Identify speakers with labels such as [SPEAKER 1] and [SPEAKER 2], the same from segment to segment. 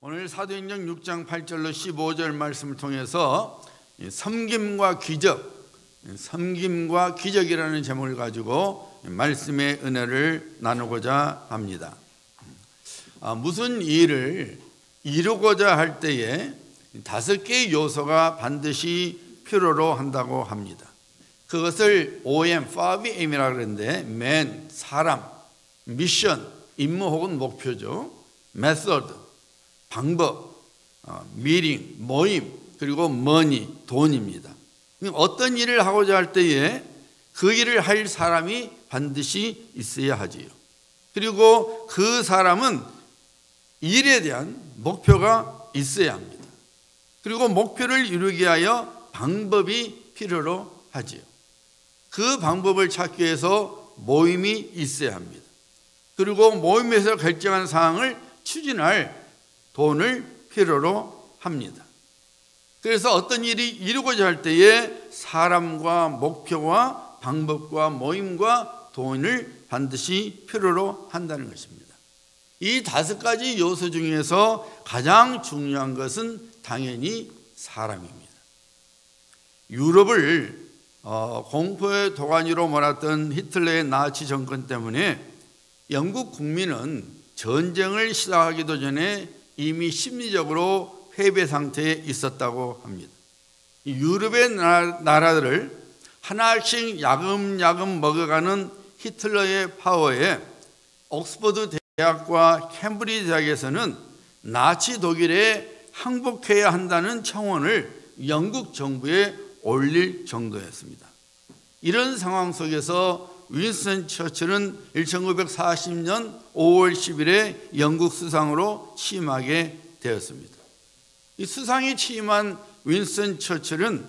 [SPEAKER 1] 오늘 사도행전 6장 8절로 15절 말씀을 통해서 섬김과 기적이라는 제목을 가지고 말씀의 은혜를 나누고자 합니다. 무슨 일을 이루고자 할 때에 5개의 요소가 반드시 필요로 한다고 합니다. 그것을 OM, 5M이라고 그러는데 Man, 사람, 미션, 임무 혹은 목표죠. 메소드, 방법, 미팅, 모임, 그리고 머니, 돈입니다. 어떤 일을 하고자 할 때에 그 일을 할 사람이 반드시 있어야 하지요. 그리고 그 사람은 일에 대한 목표가 있어야 합니다. 그리고 목표를 이루기 위하여 방법이 필요로 하지요. 그 방법을 찾기 위해서 모임이 있어야 합니다. 그리고 모임에서 결정한 사항을 추진할 돈을 필요로 합니다. 그래서 어떤 일이 이루고자 할 때에 사람과 목표와 방법과 모임과 돈을 반드시 필요로 한다는 것입니다. 이 5가지 요소 중에서 가장 중요한 것은 당연히 사람입니다. 유럽을 공포의 도가니로 몰았던 히틀러의 나치 정권 때문에 영국 국민은 전쟁을 시작하기도 전에 이미 심리적으로 패배 상태에 있었다고 합니다. 유럽의 나라들을 하나씩 야금야금 먹어가는 히틀러의 파워에 옥스퍼드 대학과 캠브리지 대학에서는 나치 독일에 항복해야 한다는 청원을 영국 정부에 올릴 정도였습니다. 이런 상황 속에서 윈스턴 처칠은 1940년 5월 10일에 영국 수상으로 취임하게 되었습니다. 이 수상에 취임한 윈스턴 처칠은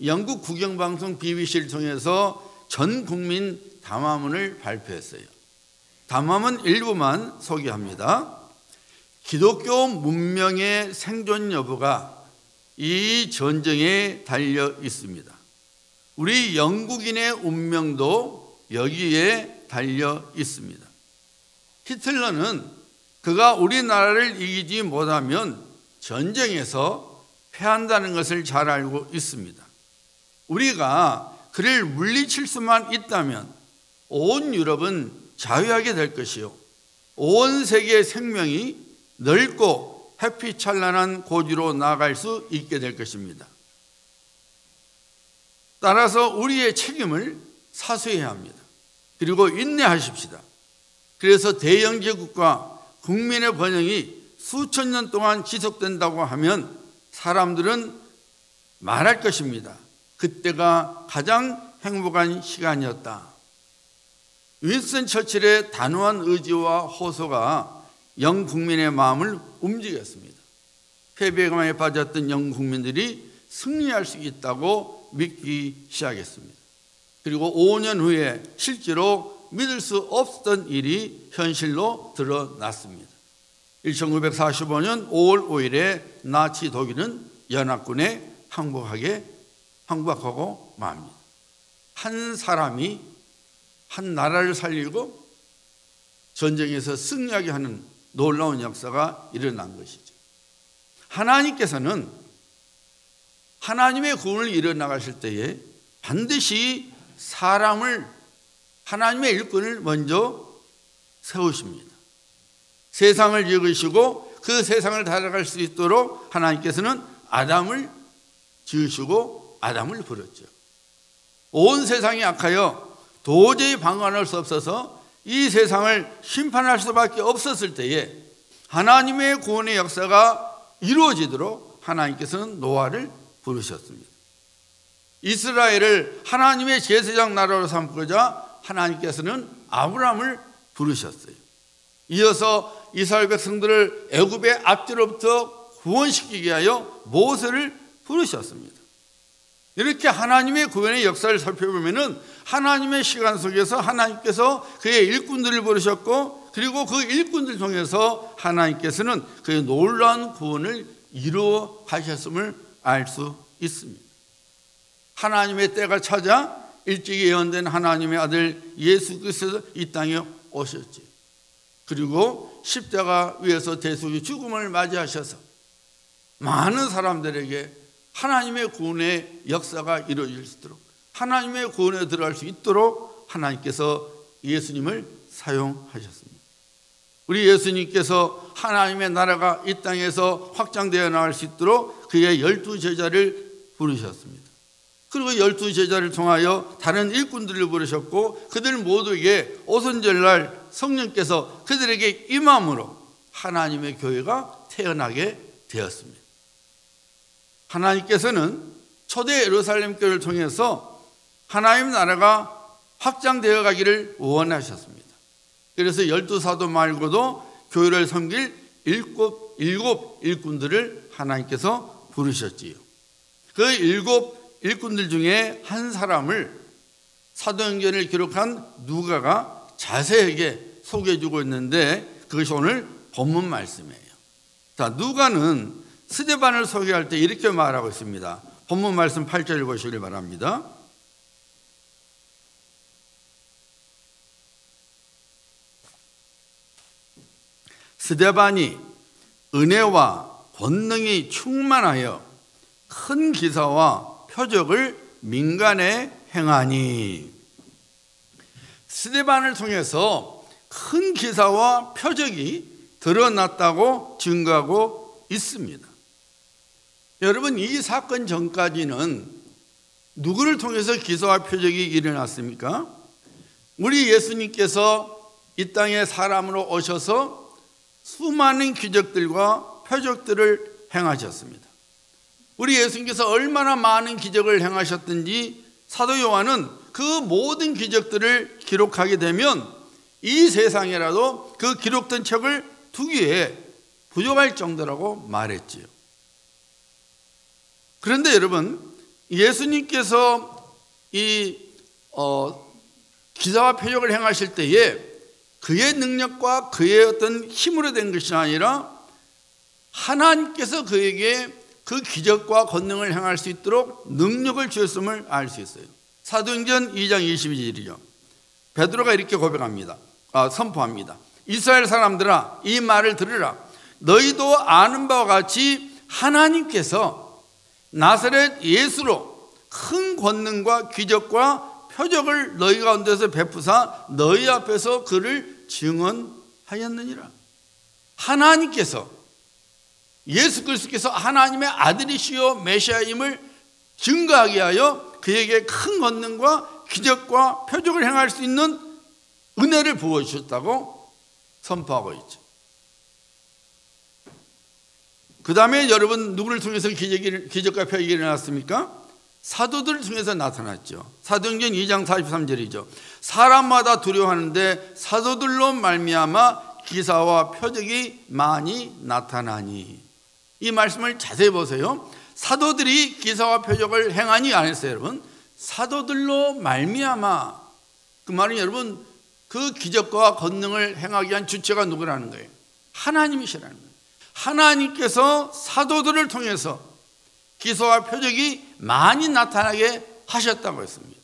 [SPEAKER 1] 영국 국영방송 BBC를 통해서 전 국민 담화문을 발표했어요. 담화문 일부만 소개합니다. 기독교 문명의 생존 여부가 이 전쟁에 달려 있습니다. 우리 영국인의 운명도 여기에 달려 있습니다. 히틀러는 그가 우리나라를 이기지 못하면 전쟁에서 패한다는 것을 잘 알고 있습니다. 우리가 그를 물리칠 수만 있다면 온 유럽은 자유하게 될 것이요, 온 세계의 생명이 넓고 햇빛 찬란한 고지로 나아갈 수 있게 될 것입니다. 따라서 우리의 책임을 사수해야 합니다. 그리고 인내하십시다. 그래서 대영제국과 국민의 번영이 수천 년 동안 지속된다고 하면 사람들은 말할 것입니다. 그때가 가장 행복한 시간이었다. 윈스턴 처칠의 단호한 의지와 호소가 영국민의 마음을 움직였습니다. 패배감에 빠졌던 영국민들이 승리할 수 있다고 믿기 시작했습니다. 그리고 5년 후에 실제로 믿을 수 없었던 일이 현실로 드러났습니다. 1945년 5월 5일에 나치 독일은 연합군에 항복하고 맙니다. 한 사람이 한 나라를 살리고 전쟁에서 승리하게 하는 놀라운 역사가 일어난 것이죠. 하나님께서는 하나님의 구원을 이뤄나가실 때에 반드시 사람을, 하나님의 일꾼을 먼저 세우십니다. 세상을 지으시고 그 세상을 살아갈 수 있도록 하나님께서는 아담을 지으시고 아담을 부르셨죠. 온 세상이 악하여 도저히 방관할 수 없어서 이 세상을 심판할 수밖에 없었을 때에 하나님의 구원의 역사가 이루어지도록 하나님께서는 노아를 부르셨습니다. 이스라엘을 하나님의 제사장 나라로 삼고자 하나님께서는 아브라함을 부르셨어요. 이어서 이스라엘 백성들을 애굽의 압제로부터 구원시키기 위하여 모세를 부르셨습니다. 이렇게 하나님의 구원의 역사를 살펴보면은 하나님의 시간 속에서 하나님께서 그의 일꾼들을 부르셨고, 그리고 그 일꾼들 통해서 하나님께서는 그의 놀라운 구원을 이루어 가셨음을 알 수 있습니다. 하나님의 때가 찾아 일찍 예언된 하나님의 아들 예수 그리스도가 이 땅에 오셨지. 그리고 십자가 위에서 대속의 죽음을 맞이하셔서 많은 사람들에게 하나님의 구원의 역사가 이루어질 수 있도록, 하나님의 구원에 들어갈 수 있도록 하나님께서 예수님을 사용하셨습니다. 우리 예수님께서 하나님의 나라가 이 땅에서 확장되어 나갈 수 있도록 그의 12제자를 부르셨습니다. 그리고 12제자를 통하여 다른 일꾼들을 부르셨고, 그들 모두에게 오순절날 성령께서 그들에게 임함으로 하나님의 교회가 태어나게 되었습니다. 하나님께서는 초대 예루살렘 교회를 통해서 하나님 나라가 확장되어 가기를 원하셨습니다. 그래서 12사도 말고도 교회를 섬길 일곱 일꾼들을 하나님께서 부르셨지요. 그 일곱 일꾼들 중에 한 사람을 사도행전을 기록한 누가가 자세하게 소개해주고 있는데, 그것이 오늘 본문 말씀이에요. 자, 누가는 스데반을 소개할 때 이렇게 말하고 있습니다. 본문 말씀 8절 보시길 바랍니다. 스데반이 은혜와 권능이 충만하여 큰 기사와 표적을 민간에 행하니. 스데반을 통해서 큰 기사와 표적이 드러났다고 증거하고 있습니다. 여러분, 이 사건 전까지는 누구를 통해서 기사와 표적이 일어났습니까? 우리 예수님께서 이 땅에 사람으로 오셔서 수많은 기적들과 표적들을 행하셨습니다. 우리 예수님께서 얼마나 많은 기적을 행하셨든지 사도 요한은 그 모든 기적들을 기록하게 되면 이 세상에라도 그 기록된 책을 두기에 부족할 정도라고 말했지요. 그런데 여러분, 예수님께서 이 기사와 표적을 행하실 때에 그의 능력과 그의 어떤 힘으로 된 것이 아니라 하나님께서 그에게 그 기적과 권능을 행할 수 있도록 능력을 주셨음을 알 수 있어요. 사도행전 2장 22절이죠. 베드로가 이렇게 선포합니다. 이스라엘 사람들아, 이 말을 들으라. 너희도 아는 바와 같이 하나님께서 나사렛 예수로 큰 권능과 기적과 표적을 너희 가운데서 베푸사 너희 앞에서 그를 증언하였느니라. 하나님께서, 예수 그리스도께서 하나님의 아들이시요 메시아임을 증거하게 하여 그에게 큰 권능과 기적과 표적을 행할 수 있는 은혜를 부어주셨다고 선포하고 있죠. 그 다음에 여러분, 누구를 통해서 기적과 표적이 일어났습니까? 사도들을 통해서 나타났죠. 사도행전 2장 43절이죠. 사람마다 두려워하는데 사도들로 말미암아 기사와 표적이 많이 나타나니. 이 말씀을 자세히 보세요. 사도들이 기사와 표적을 행하니 안 했어요, 여러분. 사도들로 말미암아. 그 말은 여러분, 그 기적과 권능을 행하기 위한 주체가 누구라는 거예요? 하나님이시라는 거예요. 하나님께서 사도들을 통해서 기사와 표적이 많이 나타나게 하셨다고 했습니다.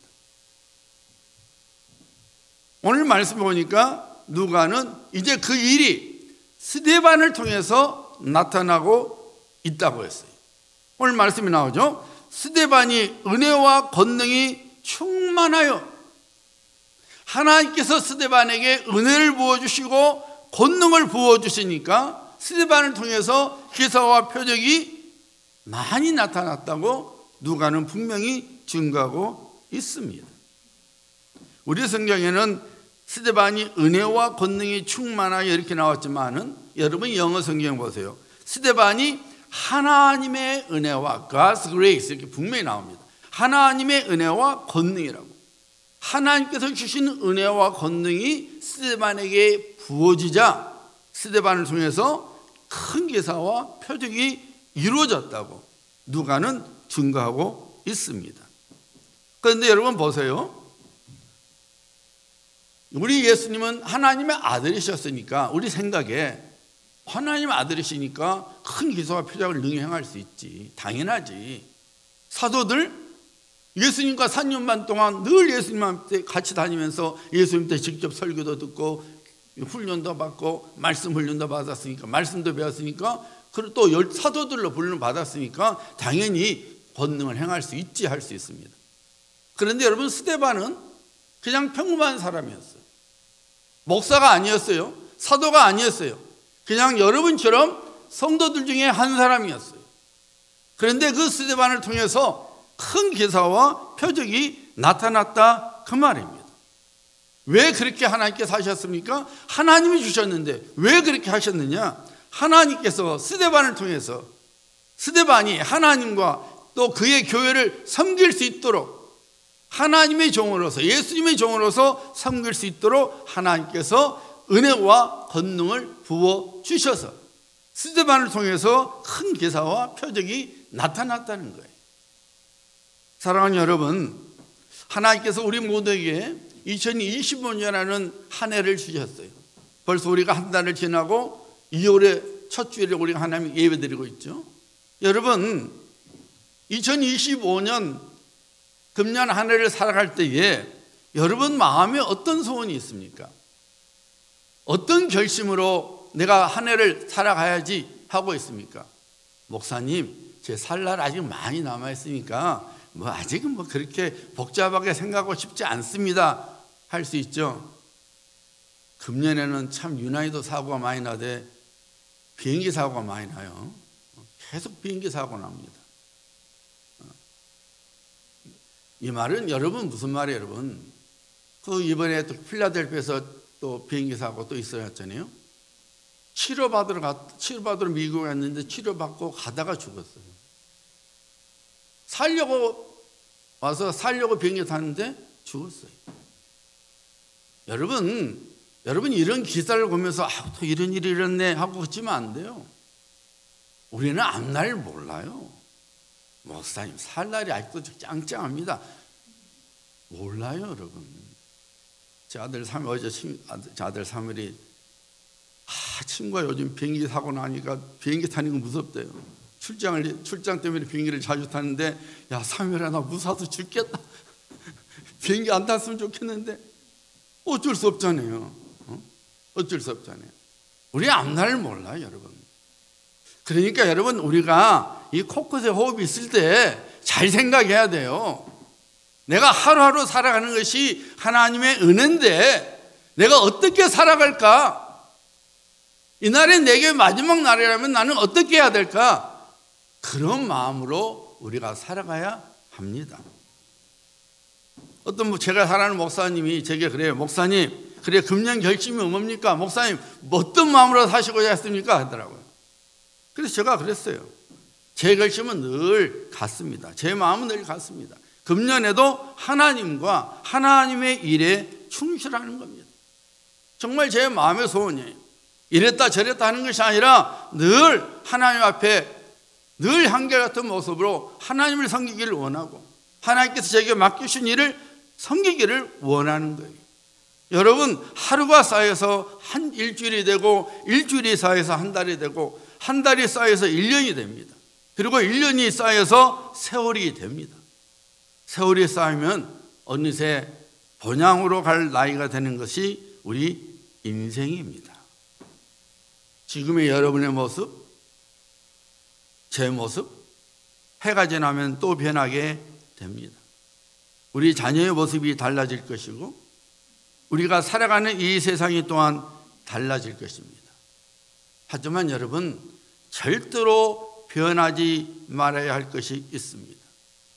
[SPEAKER 1] 오늘 말씀 보니까 누가는 이제 그 일이 스데반을 통해서 나타나고 있다고 했어요. 오늘 말씀이 나오죠. 스데반이 은혜와 권능이 충만하여. 하나님께서 스데반에게 은혜를 부어주시고 권능을 부어주시니까 스데반을 통해서 기사와 표적이 많이 나타났다고 누가는 분명히 증거하고 있습니다. 우리 성경에는 스데반이 은혜와 권능이 충만하여 이렇게 나왔지만은 여러분 영어 성경 보세요. 스데반이 하나님의 은혜와 God's grace 이렇게 분명히 나옵니다. 하나님의 은혜와 권능이라고. 하나님께서 주신 은혜와 권능이 스데반에게 부어지자 스데반을 통해서 큰 기사와 표적이 이루어졌다고 누가는 증거하고 있습니다. 그런데 여러분 보세요. 우리 예수님은 하나님의 아들이셨으니까 우리 생각에 하나님의 아들이시니까 큰 기사와 표적을 능히 행할 수 있지. 당연하지. 사도들 예수님과 3년 반 동안 늘 예수님한테 같이 다니면서 예수님한테 직접 설교도 듣고 훈련도 받고 말씀 훈련도 받았으니까, 말씀도 배웠으니까, 그리고 또 사도들로 훈련 받았으니까 당연히 권능을 행할 수 있지 할 수 있습니다. 그런데 여러분, 스데반은 그냥 평범한 사람이었어요. 목사가 아니었어요. 사도가 아니었어요. 그냥 여러분처럼 성도들 중에 한 사람이었어요. 그런데 그 스데반을 통해서 큰 기사와 표적이 나타났다, 그 말입니다. 왜 그렇게 하나님께서 하셨습니까? 하나님이 주셨는데 왜 그렇게 하셨느냐? 하나님께서 스데반을 통해서, 스데반이 하나님과 또 그의 교회를 섬길 수 있도록, 하나님의 종으로서, 예수님의 종으로서 섬길 수 있도록 하나님께서 은혜와 권능을 부어주셔서 스데반을 통해서 큰 기사와 표적이 나타났다는 거예요. 사랑하는 여러분, 하나님께서 우리 모두에게 2025년이라는 한 해를 주셨어요. 벌써 우리가 한 달을 지나고 2월의 첫 주일에 우리가 하나님 예배드리고 있죠. 여러분, 2025년 금년 한 해를 살아갈 때에 여러분 마음에 어떤 소원이 있습니까? 어떤 결심으로 내가 한 해를 살아가야지 하고 있습니까? 목사님, 제 살 날 아직 많이 남아있으니까 아직은 그렇게 복잡하게 생각하고 싶지 않습니다 할 수 있죠. 금년에는 참 유난히도 사고가 많이 나대 비행기 사고가 많이 나요. 계속 비행기 사고 납니다. 이 말은 여러분 무슨 말이에요, 여러분? 그 이번에 또 필라델피아에서 또 비행기 사고 또 있었잖아요. 치료받으러 미국에 갔는데 치료받고 가다가 죽었어요. 살려고 비행기 탔는데 죽었어요. 여러분 이런 기사를 보면서 또 이런 일이 일어났네 하고 그러면 안 돼요. 우리는 앞날을 몰라요. 목사님, 살 날이 아직도 짱짱합니다. 몰라요, 여러분. 제 아들 사무엘이 친구가 요즘 비행기 사고 나니까 비행기 타는 거 무섭대요. 출장 때문에 비행기를 자주 타는데, 야, 사무엘아, 나 무서워서 죽겠다. 비행기 안 탔으면 좋겠는데 어쩔 수 없잖아요. 어쩔 수 없잖아요. 우리 앞날을 몰라요, 여러분. 그러니까 여러분, 우리가 이 코끝에 호흡이 있을 때 잘 생각해야 돼요. 내가 하루하루 살아가는 것이 하나님의 은혜인데 내가 어떻게 살아갈까? 이날이 내게 마지막 날이라면 나는 어떻게 해야 될까? 그런 마음으로 우리가 살아가야 합니다. 어떤 제가 잘 아는 목사님이 제게 그래요. 목사님, 그래 금년 결심이 뭡니까? 목사님, 어떤 마음으로 사시고자 했습니까? 하더라고요. 그래서 제가 그랬어요. 제 결심은 늘 같습니다. 제 마음은 늘 같습니다. 금년에도 하나님과 하나님의 일에 충실하는 겁니다. 정말 제 마음의 소원이에요. 이랬다 저랬다 하는 것이 아니라 늘 하나님 앞에 늘 한결같은 모습으로 하나님을 섬기기를 원하고 하나님께서 제게 맡기신 일을 섬기기를 원하는 거예요. 여러분, 하루가 쌓여서 한 일주일이 되고 일주일이 쌓여서 한 달이 되고 한 달이 쌓여서 1년이 됩니다. 그리고 1년이 쌓여서 세월이 됩니다. 세월이 쌓이면 어느새 본향으로 갈 나이가 되는 것이 우리 인생입니다. 지금의 여러분의 모습, 제 모습, 해가 지나면 또 변하게 됩니다. 우리 자녀의 모습이 달라질 것이고 우리가 살아가는 이 세상이 또한 달라질 것입니다. 하지만 여러분, 절대로 변하지 말아야 할 것이 있습니다.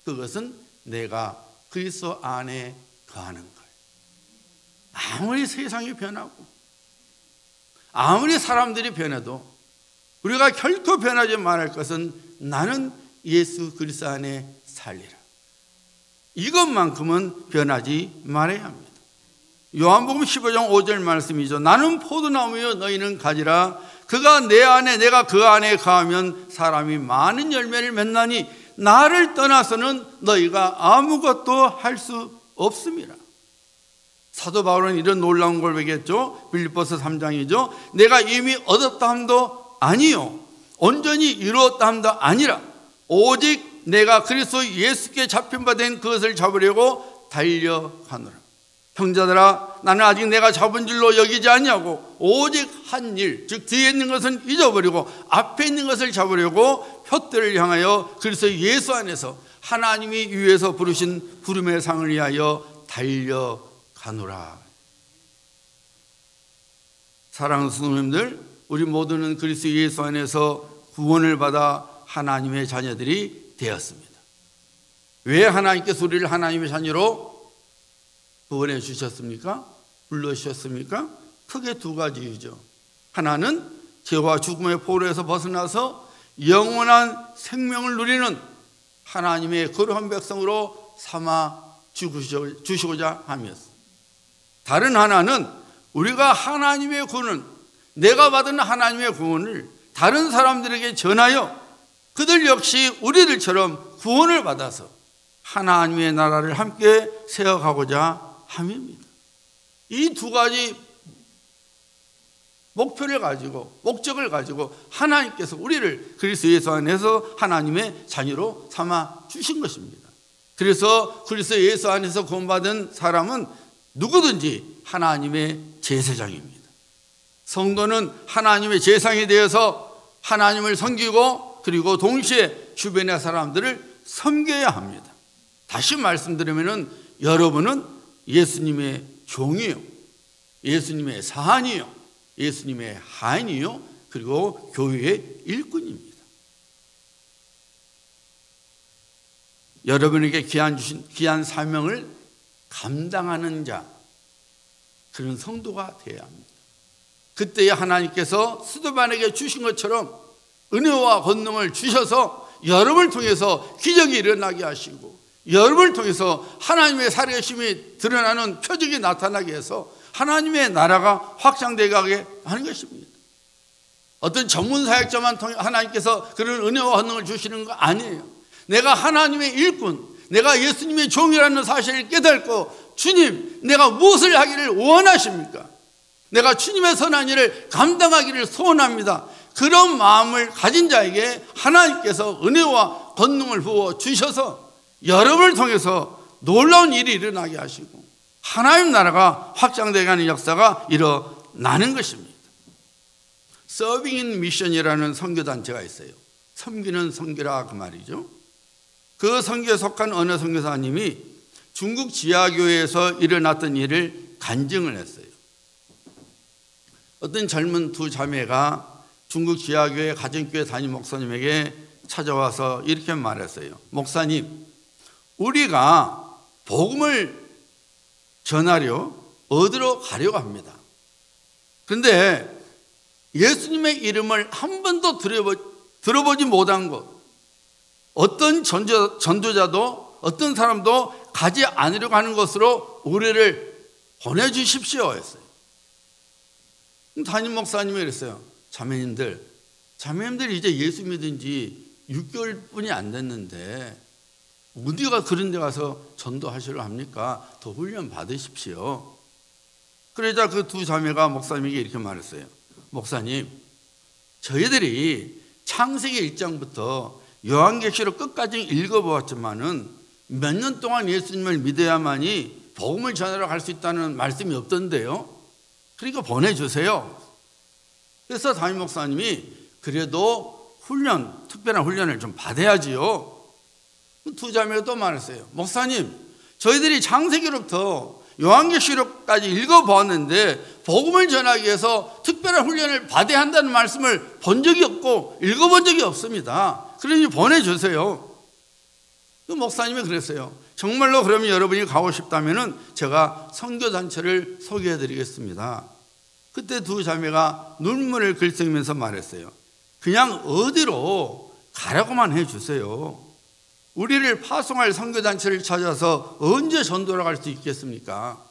[SPEAKER 1] 그것은 내가 그리스도 안에 거하는 것. 아무리 세상이 변하고 아무리 사람들이 변해도 우리가 결코 변하지 말할 것은 나는 예수 그리스도 안에 살리라. 이것만큼은 변하지 말아야 합니다. 요한복음 15장 5절 말씀이죠. 나는 포도나무여 너희는 가지라. 그가 내 안에 내가 그 안에 거하면 사람이 많은 열매를 맺나니 나를 떠나서는 너희가 아무것도 할 수 없습니다. 사도 바울은 이런 놀라운 걸 얘기했죠. 빌립보서 3장이죠. 내가 이미 얻었다 함도 아니요 온전히 이루었다 함도 아니라 오직 내가 그리스도 예수께 잡힌 바 된 그것을 잡으려고 달려가노라. 형제들아, 나는 아직 내가 잡은 줄로 여기지 아니하고 오직 한 일, 즉 뒤에 있는 것은 잊어버리고 앞에 있는 것을 잡으려고 표대를 향하여 그래서 예수 안에서 하나님이 위에서 부르신 부름의 상을 위하여 달려가노라. 사랑하는 성도님들, 우리 모두는 그리스도 예수 안에서 구원을 받아 하나님의 자녀들이 되었습니다. 왜 하나님께서 우리를 하나님의 자녀로 구원해 주셨습니까? 불러주셨습니까? 크게 두 가지 이유죠. 하나는 죄와 죽음의 포로에서 벗어나서 영원한 생명을 누리는 하나님의 거룩한 백성으로 삼아 주시고자 함이었습니다. 다른 하나는 우리가 하나님의 구원을, 내가 받은 하나님의 구원을 다른 사람들에게 전하여 그들 역시 우리들처럼 구원을 받아서 하나님의 나라를 함께 세워가고자 함입니다. 이 두 가지 목표를 가지고, 목적을 가지고 하나님께서 우리를 그리스도 예수 안에서 하나님의 자녀로 삼아 주신 것입니다. 그래서 그리스도 예수 안에서 구원받은 사람은 누구든지 하나님의 제사장입니다. 성도는 하나님의 제사장이 되어서 하나님을 섬기고 그리고 동시에 주변의 사람들을 섬겨야 합니다. 다시 말씀드리면 여러분은 예수님의 종이요, 예수님의 사한이요, 예수님의 하인이요, 그리고 교회의 일꾼입니다. 여러분에게 귀한 사명을 감당하는 자, 그런 성도가 되어야 합니다. 그때에 하나님께서 스데반에게 주신 것처럼 은혜와 권능을 주셔서 여러분을 통해서 기적이 일어나게 하시고 여러분을 통해서 하나님의 살아계심이 드러나는 표적이 나타나게 해서 하나님의 나라가 확장되게 하게 하는 것입니다. 어떤 전문 사역자만 통해 하나님께서 그런 은혜와 권능을 주시는 거 아니에요. 내가 하나님의 일꾼, 내가 예수님의 종이라는 사실을 깨닫고 주님, 내가 무엇을 하기를 원하십니까? 내가 주님의 선한 일을 감당하기를 소원합니다. 그런 마음을 가진 자에게 하나님께서 은혜와 권능을 부어 주셔서 여러분을 통해서 놀라운 일이 일어나게 하시고 하나님 나라가 확장되게 하는 역사가 일어나는 것입니다. Serving in Mission이라는 선교단체가 있어요. 섬기는 선교라 그 말이죠. 그 선교에 속한 어느 선교사님이 중국 지하교회에서 일어났던 일을 간증을 했어요. 어떤 젊은 두 자매가 중국 지하교회 가정교회 담임 목사님에게 찾아와서 이렇게 말했어요. 목사님, 우리가 복음을 전하려 어디로 가려고 합니다. 그런데 예수님의 이름을 한 번도 들어보지 못한 곳, 어떤 전도자도 어떤 사람도 가지 않으려고 하는 곳으로 우리를 보내주십시오 했어요. 담임 목사님이 그랬어요. 자매님들 이제 예수 믿은 지 6개월뿐이 안 됐는데 어디가 그런 데 가서 전도하시려 합니까? 더 훈련 받으십시오. 그러자 그 두 자매가 목사님에게 이렇게 말했어요. 목사님, 저희들이 창세기 1장부터 요한계시록 끝까지 읽어보았지만은 몇 년 동안 예수님을 믿어야만이 복음을 전하러 갈 수 있다는 말씀이 없던데요. 그러니까 보내주세요. 그래서 담임 목사님이 그래도 특별한 훈련을 좀 받아야지요. 두 자매가 또 말했어요. 목사님, 저희들이 창세기로부터 요한계시록까지 읽어보았는데 복음을 전하기 위해서 특별한 훈련을 받아야 한다는 말씀을 본 적이 없고 읽어본 적이 없습니다. 그러니 보내주세요. 그 목사님이 그랬어요. 정말로 그러면 여러분이 가고 싶다면 제가 선교단체를 소개해드리겠습니다. 그때 두 자매가 눈물을 글썽이면서 말했어요. 그냥 어디로 가라고만 해주세요. 우리를 파송할 선교단체를 찾아서 언제 전도를 갈 수 있겠습니까?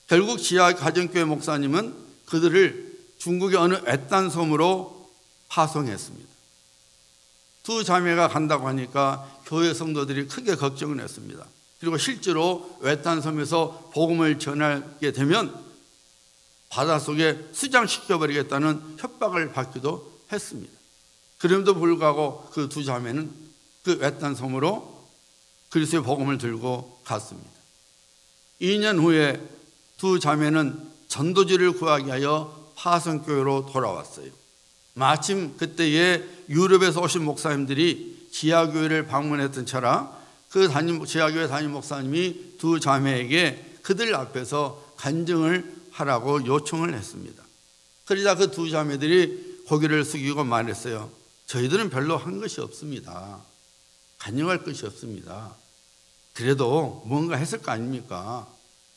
[SPEAKER 1] 결국 지하 가정교회 목사님은 그들을 중국의 어느 외딴 섬으로 파송했습니다. 두 자매가 간다고 하니까 교회 성도들이 크게 걱정을 했습니다. 그리고 실제로 외딴 섬에서 복음을 전하게 되면 바닷속에 수장시켜버리겠다는 협박을 받기도 했습니다. 그럼에도 불구하고 그 두 자매는 그 외딴 섬으로 그리스도의 복음을 들고 갔습니다. 2년 후에 두 자매는 전도지를 구하기 위하여 파송교회로 돌아왔어요. 마침 그때에 유럽에서 오신 목사님들이 지하교회를 방문했던 차라 그 지하교회 담임 목사님이 두 자매에게 그들 앞에서 간증을 하라고 요청을 했습니다. 그러자 그 두 자매들이 고개를 숙이고 말했어요. 저희들은 별로 한 것이 없습니다. 간증할 것이 없습니다. 그래도 뭔가 했을 거 아닙니까?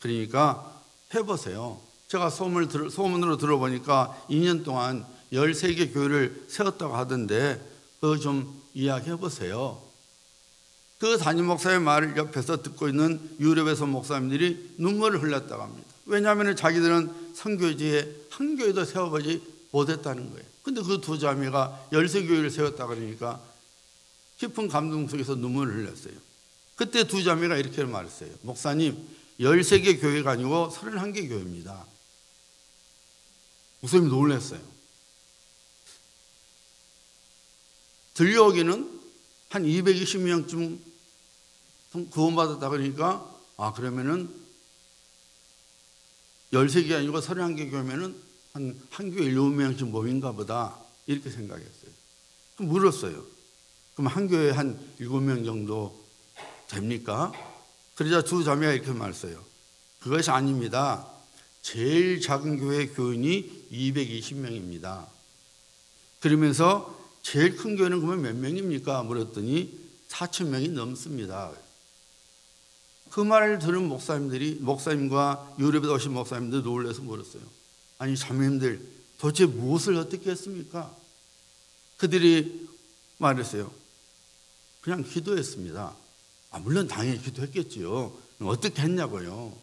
[SPEAKER 1] 그러니까 해보세요. 제가 소문으로 들어보니까 2년 동안 13개 교회를 세웠다고 하던데 그거 좀 이야기해보세요. 그 담임 목사의 말을 옆에서 듣고 있는 유럽에서 목사님들이 눈물을 흘렸다고 합니다. 왜냐하면 자기들은 선교지에 한 교회도 세워보지 못했다는 거예요. 근데 그 두 자매가 13교회를 세웠다고 그러니까 깊은 감동 속에서 눈물을 흘렸어요. 그때 두 자매가 이렇게 말했어요. 목사님, 13개 교회가 아니고 31개 교회입니다. 목사님이 놀랐어요. 들려오기는 한 220명쯤 구원받았다 그러니까 그러면은 13개 아니고 31개 교회면은 한 교회 7명쯤 모인가 보다 이렇게 생각했어요. 그럼 물었어요. 그럼 한 교회에 한 7명 정도 됩니까? 그러자 두 자매가 이렇게 말했어요. 그것이 아닙니다. 제일 작은 교회 교인이 220명입니다. 그러면서 제일 큰 교회는 그러면 몇 명입니까? 물었더니 4,000명이 넘습니다. 그 말을 들은 목사님과 유럽에서 오신 목사님들 놀라서 물었어요. 아니 자매님들 도대체 무엇을 어떻게 했습니까? 그들이 말했어요. 그냥 기도했습니다. 물론 당연히 기도했겠지요. 어떻게 했냐고요.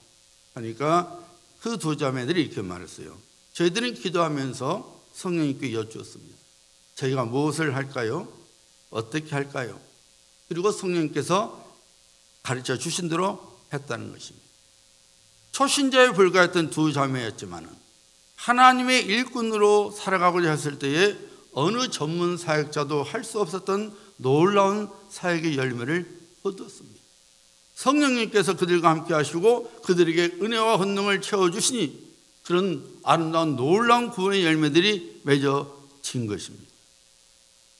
[SPEAKER 1] 하니까 그 두 자매들이 이렇게 말했어요. 저희들은 기도하면서 성령님께 여쭈었습니다. 저희가 무엇을 할까요? 어떻게 할까요? 그리고 성령님께서 가르쳐 주신 대로 했다는 것입니다. 초신자에 불과했던 두 자매였지만 하나님의 일꾼으로 살아가고자 했을 때에 어느 전문 사역자도 할 수 없었던 놀라운 사역의 열매를 얻었습니다. 성령님께서 그들과 함께 하시고 그들에게 은혜와 권능을 채워주시니 그런 아름다운 놀라운 구원의 열매들이 맺어진 것입니다.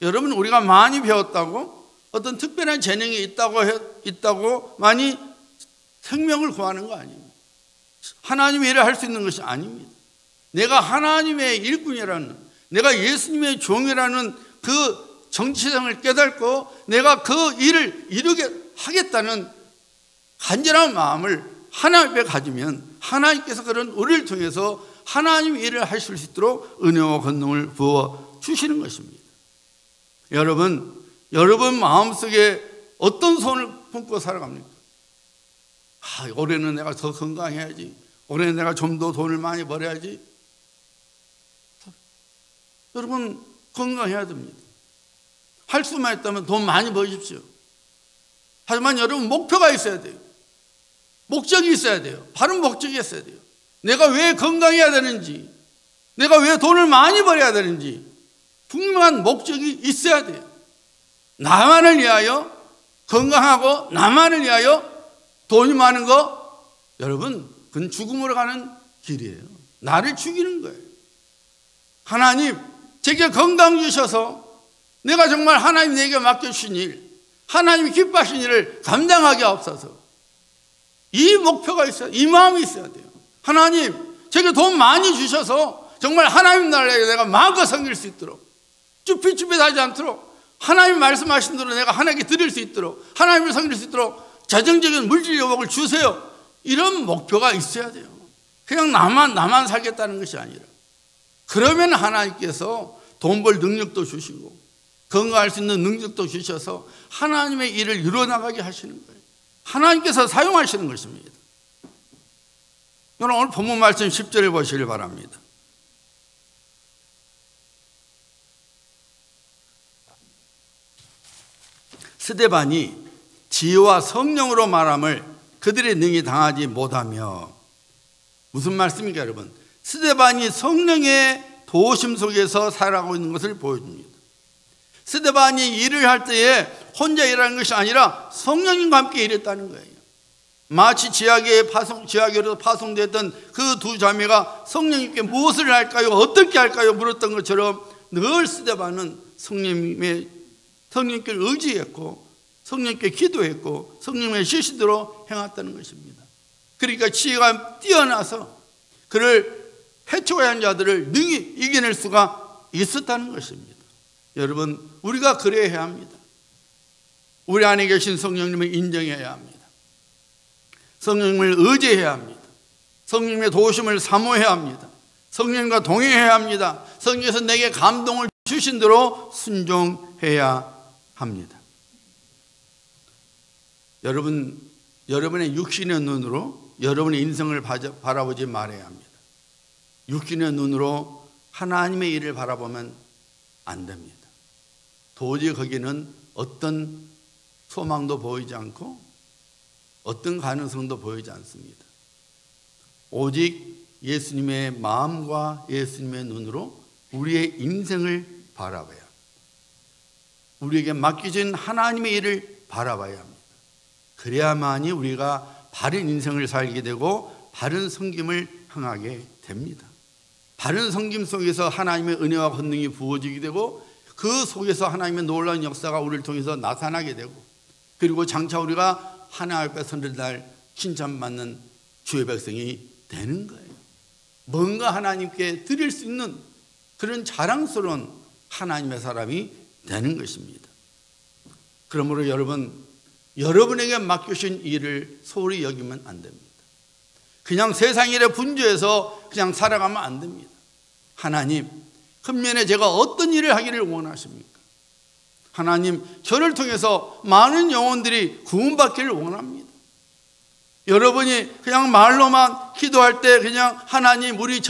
[SPEAKER 1] 여러분, 우리가 많이 배웠다고 어떤 특별한 재능이 있다고 많이 생명을 구하는 거 아닙니다. 하나님의 일을 할 수 있는 것이 아닙니다. 내가 하나님의 일꾼이라는, 내가 예수님의 종이라는 그 정체성을 깨닫고 내가 그 일을 이루게 하겠다는 간절한 마음을 하나님 앞에 가지면 하나님께서 그런 우리를 통해서 하나님의 일을 하실 수 있도록 은혜와 권능을 부어 주시는 것입니다. 여러분 마음속에 어떤 소원을 품고 살아갑니까? 올해는 내가 더 건강해야지. 올해는 내가 좀 더 돈을 많이 벌어야지. 여러분 건강해야 됩니다. 할 수만 있다면 돈 많이 버십시오. 하지만 여러분 목표가 있어야 돼요. 목적이 있어야 돼요. 바른 목적이 있어야 돼요. 내가 왜 건강해야 되는지, 내가 왜 돈을 많이 벌어야 되는지 분명한 목적이 있어야 돼요. 나만을 위하여 건강하고 나만을 위하여 돈이 많은 거, 여러분 그건 죽음으로 가는 길이에요. 나를 죽이는 거예요. 하나님 제게 건강 주셔서 내가 정말 하나님 내게 맡겨주신 일, 하나님이 기뻐하신 일을 감당하게 하옵소서. 이 목표가 있어야, 이 마음이 있어야 돼요. 하나님 제게 돈 많이 주셔서 정말 하나님 나라에 내가 마음껏 섬길 수 있도록, 쭈삣쭈삣하지 않도록 하나님 말씀하신 대로 내가 하나님께 드릴 수 있도록, 하나님을 섬길 수 있도록 재정적인 물질 여복을 주세요. 이런 목표가 있어야 돼요. 그냥 나만 살겠다는 것이 아니라, 그러면 하나님께서 돈 벌 능력도 주시고 건강할 수 있는 능력도 주셔서 하나님의 일을 이루어나가게 하시는 거예요. 하나님께서 사용하시는 것입니다. 여러분 오늘 본문 말씀 10절을 보시길 바랍니다. 스데반이 지혜와 성령으로 말함을 그들의 능히 당하지 못하며. 무슨 말씀입니까 여러분? 스데반이 성령의 도우심 속에서 살아가고 있는 것을 보여줍니다. 스데반이 일을 할 때에 혼자 일하는 것이 아니라 성령님과 함께 일했다는 거예요. 마치 지하교로 파송됐던 그 두 자매가 성령님께 무엇을 할까요? 어떻게 할까요? 물었던 것처럼 늘 스데반은 성령님께 의지했고 성령님께 기도했고 성령의 지시대로 행했다는 것입니다. 그러니까 지혜가 뛰어나서 그를 해초가 한 자들을 능히 이겨낼 수가 있었다는 것입니다. 여러분, 우리가 그래야 합니다. 우리 안에 계신 성령님을 인정해야 합니다. 성령님을 의지해야 합니다. 성령님의 도우심을 사모해야 합니다. 성령님과 동행해야 합니다. 성령께서 내게 감동을 주신 대로 순종해야 합니다. 여러분, 여러분의 육신의 눈으로 여러분의 인생을 바라보지 말아야 합니다. 육신의 눈으로 하나님의 일을 바라보면 안 됩니다. 도저히 거기는 어떤 소망도 보이지 않고 어떤 가능성도 보이지 않습니다. 오직 예수님의 마음과 예수님의 눈으로 우리의 인생을 바라봐야 합니다. 우리에게 맡겨진 하나님의 일을 바라봐야 합니다. 그래야만이 우리가 바른 인생을 살게 되고 바른 섬김을 행하게 됩니다. 바른 섬김 속에서 하나님의 은혜와 권능이 부어지게 되고 그 속에서 하나님의 놀라운 역사가 우리를 통해서 나타나게 되고 그리고 장차 우리가 하나님 앞에 서는 날 칭찬받는 주의 백성이 되는 거예요. 뭔가 하나님께 드릴 수 있는 그런 자랑스러운 하나님의 사람이 되는 것입니다. 그러므로 여러분에게 맡겨진 일을 소홀히 여기면 안 됩니다. 그냥 세상 일에 분주해서 그냥 살아가면 안 됩니다. 하나님, 금년에 제가 어떤 일을 하기를 원하십니까? 하나님, 저를 통해서 많은 영혼들이 구원받기를 원합니다. 여러분이 그냥 말로만 기도할 때 그냥 하나님 우리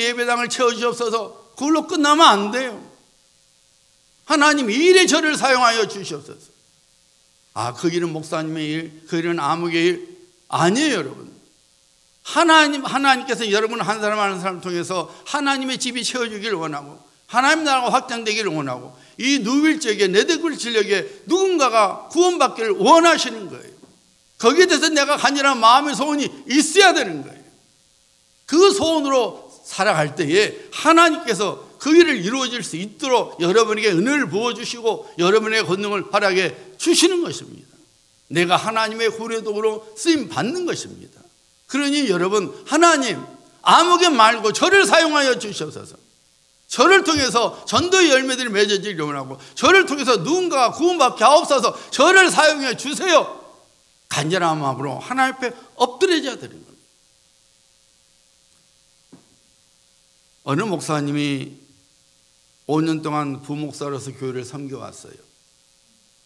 [SPEAKER 1] 예배당을 채워주시옵소서 그걸로 끝나면 안 돼요. 하나님 이 일에 저를 사용하여 주시옵소서. 그 일은 목사님의 일, 그 일은 아무개 일 아니에요, 여러분. 하나님께서 여러분 한 사람을 통해서 하나님의 집이 채워주기를 원하고 하나님 나라가 확장되기를 원하고 이 누빌적에 내대굴 진력에 누군가가 구원받기를 원하시는 거예요. 거기에 대해서 내가 간절한 마음의 소원이 있어야 되는 거예요. 그 소원으로 살아갈 때에 하나님께서 그 일을 이루어질 수 있도록 여러분에게 은혜를 부어주시고 여러분의 권능을 발하게 주시는 것입니다. 내가 하나님의 후레독으로 쓰임 받는 것입니다. 그러니 여러분, 하나님 아무개 말고 저를 사용하여 주시옵소서. 저를 통해서 전도의 열매들이 맺어지기를 원하고 저를 통해서 누군가가 구원받게 하옵소서. 저를 사용해 주세요. 간절한 마음으로 하나님 앞에 엎드려져야 되는 겁니다. 어느 목사님이 5년 동안 부목사로서 교회를 섬겨왔어요.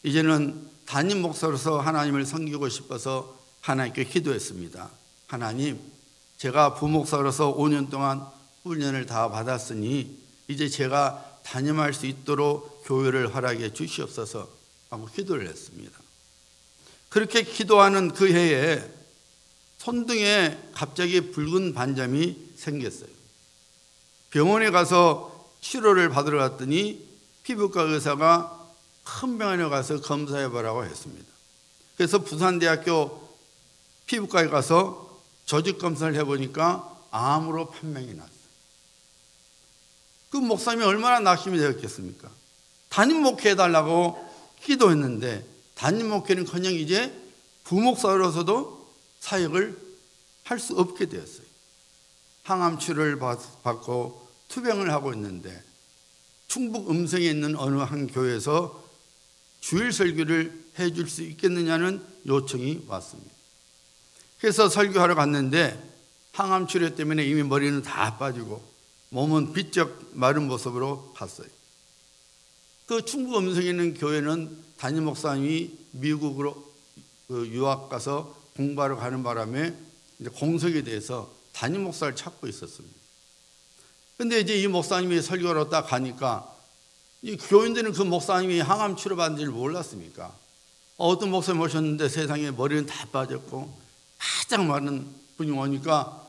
[SPEAKER 1] 이제는 담임 목사로서 하나님을 섬기고 싶어서 하나님께 기도했습니다. 하나님, 제가 부목사로서 5년 동안 훈련을 다 받았으니 이제 제가 담임할 수 있도록 교회를 허락해 주시옵소서 하고 기도를 했습니다. 그렇게 기도하는 그 해에 손등에 갑자기 붉은 반점이 생겼어요. 병원에 가서 치료를 받으러 갔더니 피부과 의사가 큰 병원에 가서 검사해보라고 했습니다. 그래서 부산대학교 피부과에 가서 조직검사를 해보니까 암으로 판명이 났어요. 그 목사님이 얼마나 낙심이 되었겠습니까? 담임 목회해달라고 기도했는데 담임 목회는커녕 이제 부목사로서도 사역을 할 수 없게 되었어요. 항암 치료를 받고 투병을 하고 있는데 충북 음성에 있는 어느 한 교회에서 주일 설교를 해줄 수 있겠느냐는 요청이 왔습니다. 그래서 설교하러 갔는데 항암 치료 때문에 이미 머리는 다 빠지고 몸은 비쩍 마른 모습으로 갔어요. 그 충북 음성에 있는 교회는 담임 목사님이 미국으로 유학 가서 공부하러 가는 바람에 이제 공석에 대해서 담임 목사를 찾고 있었습니다. 근데 이제 이 목사님이 설교하러 딱 가니까 이 교인들은 그 목사님이 항암 치료받은 줄 몰랐습니까? 어떤 목사님 오셨는데 세상에 머리는 다 빠졌고 바짝 마른 분이 오니까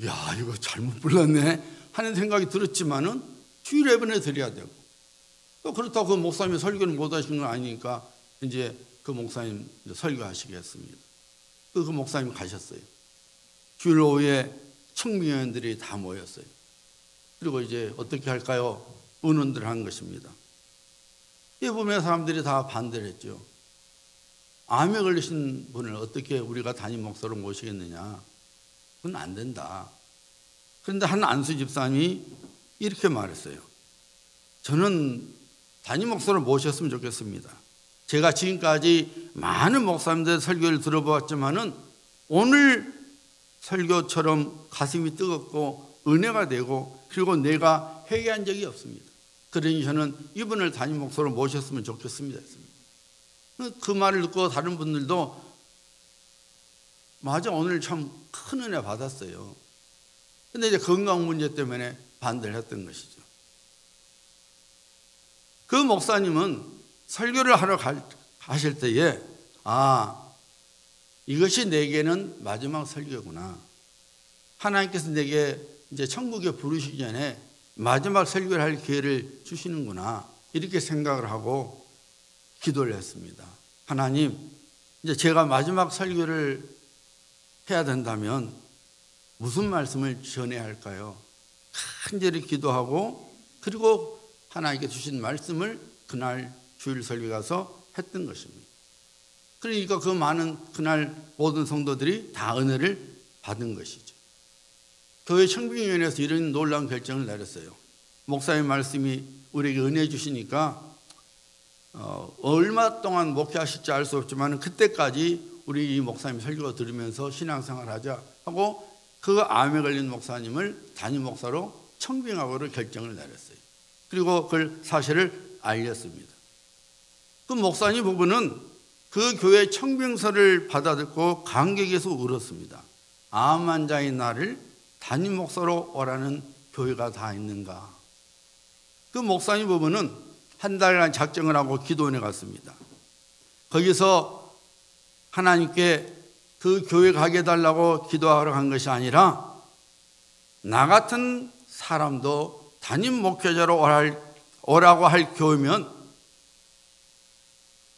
[SPEAKER 1] 야, 이거 잘못 불렀네 하는 생각이 들었지만은 주일 예배는 드려야 되고 또 그렇다고 그 목사님이 설교를 못 하시는 건 아니니까 이제 그 목사님 설교하시겠습니다. 그 목사님이 가셨어요. 주일 오후에 청빙위원들이 다 모였어요. 그리고 이제 어떻게 할까요? 의논들을 한 것입니다. 이 보면 사람들이 다 반대를 했죠. 암에 걸리신 분을 어떻게 우리가 담임 목사로 모시겠느냐? 그건 안 된다. 그런데 한 안수 집사님이 이렇게 말했어요. 저는 담임 목사로 모셨으면 좋겠습니다. 제가 지금까지 많은 목사님들의 설교를 들어보았지만은 오늘 설교처럼 가슴이 뜨겁고 은혜가 되고 그리고 내가 회개한 적이 없습니다. 그러니 저는 이분을 담임 목사로 모셨으면 좋겠습니다. 그 말을 듣고 다른 분들도 맞아, 오늘 참 큰 은혜 받았어요. 근데 이제 건강 문제 때문에 반대를 했던 것이죠. 그 목사님은 설교를 하러 가실 때에 이것이 내게는 마지막 설교구나. 하나님께서 내게 이제 천국에 부르시기 전에 마지막 설교를 할 기회를 주시는구나. 이렇게 생각을 하고 기도를 했습니다. 하나님, 이제 제가 마지막 설교를 해야 된다면 무슨 말씀을 전해야 할까요? 간절히 기도하고 그리고 하나님께 주신 말씀을 그날 주일 설교 가서 했던 것입니다. 그러니까 그 많은 그날 모든 성도들이 다 은혜를 받은 것이죠. 교회 청빙위원회에서 이런 놀라운 결정을 내렸어요. 목사님 말씀이 우리에게 은혜 주시니까 얼마 동안 목회하실지 알 수 없지만 그때까지 우리 이 목사님 설교 들으면서 신앙생활 하자 하고 그 암에 걸린 목사님을 담임 목사로 청빙하고를 결정을 내렸어요. 그리고 그 사실을 알렸습니다. 그 목사님 부부는 그 교회 청빙서를 받아듣고 감격에서 울었습니다. 암 환자인 나를 담임 목사로 오라는 교회가 다 있는가. 그 목사님 부부는 한 달간 작정을 하고 기도원에 갔습니다. 거기서 하나님께 그 교회 가게 해달라고 기도하러 간 것이 아니라 나 같은 사람도 담임 목회자로 오라고 할 교회면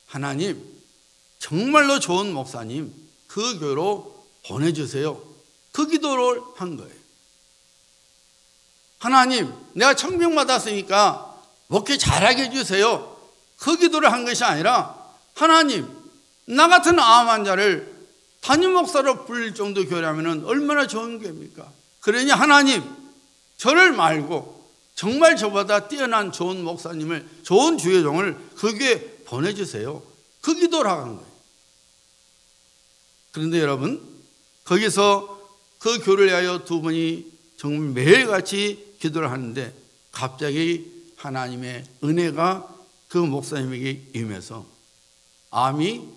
[SPEAKER 1] 하나님 정말로 좋은 목사님 그 교회로 보내주세요. 그 기도를 한 거예요. 하나님 내가 청빙받았으니까 목회 잘하게 해주세요. 그 기도를 한 것이 아니라 하나님 나 같은 암 환자를 담임 목사로 불릴 정도 교회라면 얼마나 좋은 교회입니까? 그러니 하나님 저를 말고 정말 저보다 뛰어난 좋은 목사님을 좋은 주의종을 그 교회에 보내주세요. 그 기도를 한 거예요. 그런데 여러분 거기서 그 교회를 위하여 두 분이 정말 매일같이 기도를 하는데 갑자기 하나님의 은혜가 그 목사님에게 임해서 암이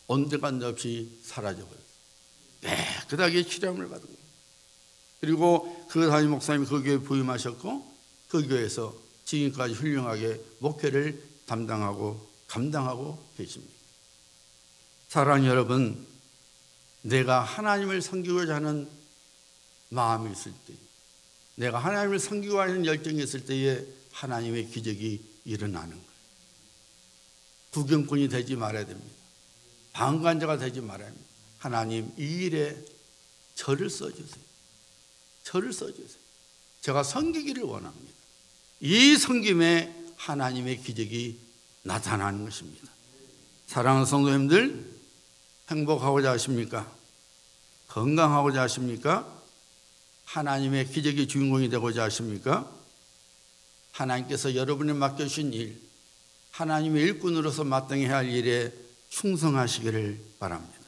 [SPEAKER 1] 온데간데 없이 사라져버렸어요. 깨끗하게 치료함을 받은 거예요. 그리고 그 담임 목사님이 그 교회에 부임하셨고 그 교회에서 지금까지 훌륭하게 목회를 감당하고 계십니다. 사랑하는 여러분, 내가 하나님을 섬기고자 하는 마음이 있을 때, 내가 하나님을 섬기고자 하는 열정이 있을 때에 하나님의 기적이 일어나는 거예요. 구경꾼이 되지 말아야 됩니다. 방관자가 되지 말아야 합니다. 하나님 이 일에 저를 써주세요. 저를 써주세요. 제가 섬기기를 원합니다. 이 섬김에 하나님의 기적이 나타나는 것입니다. 사랑하는 성도님들, 행복하고자 하십니까? 건강하고자 하십니까? 하나님의 기적의 주인공이 되고자 하십니까? 하나님께서 여러분이 맡겨주신 일, 하나님의 일꾼으로서 마땅히 해야 할 일에 충성하시기를 바랍니다.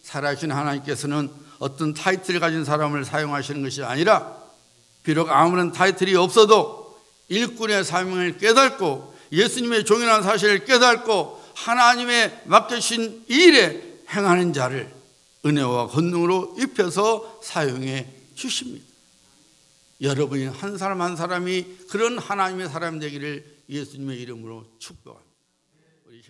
[SPEAKER 1] 살아계신 하나님께서는 어떤 타이틀을 가진 사람을 사용하시는 것이 아니라 비록 아무런 타이틀이 없어도 일꾼의 사명을 깨닫고 예수님의 종이라는 사실을 깨닫고 하나님의 맡겨주신 일에 행하는 자를 은혜와 권능으로 입혀서 사용해 주십니다. 여러분이 한 사람 한 사람이 그런 하나님의 사람 되기를 예수님의 이름으로 축복합니다. 우리